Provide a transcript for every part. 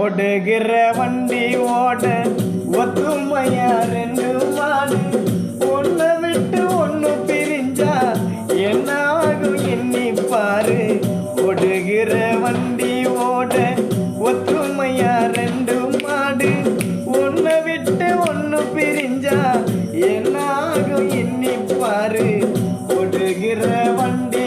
ஓடுகிற வண்டி ஓட ஒத்துமையா ரெண்டு மாடு ஒன்ன விட்டு ஒன்னு பிரிஞ்சா என்ன ஆகும் எண்ணி பாரு. ஓடுகிற வண்டி ஓட ஒத்துமையா ரெண்டு மாடு ஒன்ன விட்டு ஒன்னு பிரிஞ்சா என்ன ஆகும் எண்ணி பாரு. ஓடுகிற வண்டி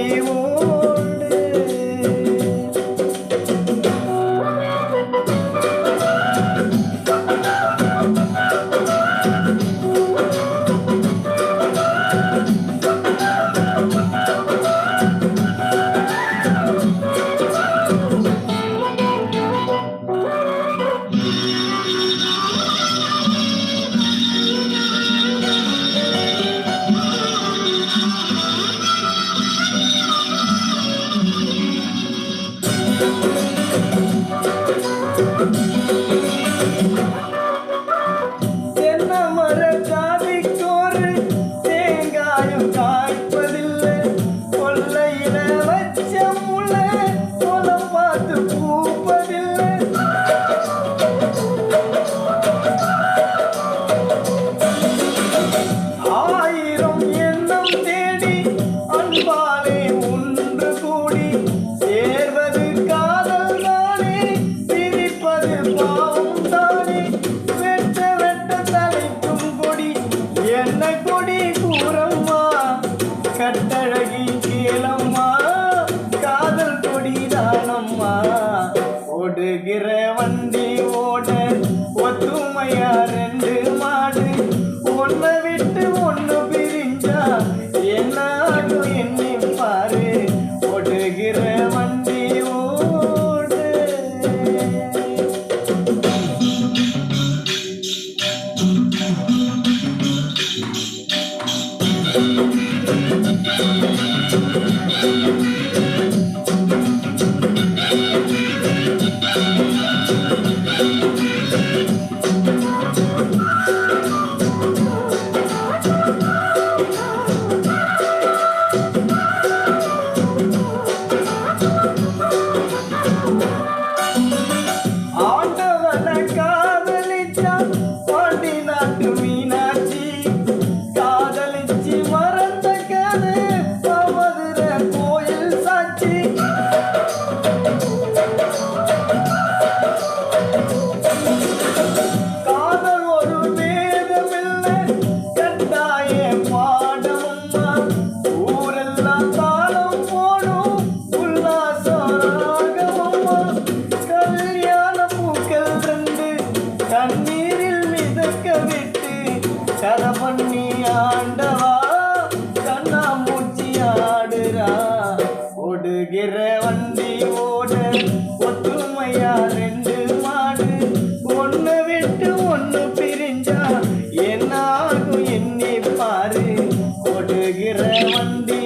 கட்டழகி கேளம்மா காதல் கொடிதானம்மா. ஓடுகிற வண்டி ஓட ஒத்துமையா ரெண்டு மாடு ஒன்ன விட்டு ஒன்னு பிரிஞ்சா என்ன ஆகும் எண்ணி பாரு. ஓடுகிற வண்டி ஓடு. கண்ணீரில் மிதக்க விட்டு கதை பண்ணி ஆண்டவா கண்ணாமூச்சி ஆடுறா. ஓடுகிற வண்டி ஓட ஒத்துமையா ரெண்டு மாடு ஒன்னு விட்டு ஒன்னு பிரிஞ்சா என்ன ஆகும் எண்ணி பாரு. ஓடுகிற வண்டி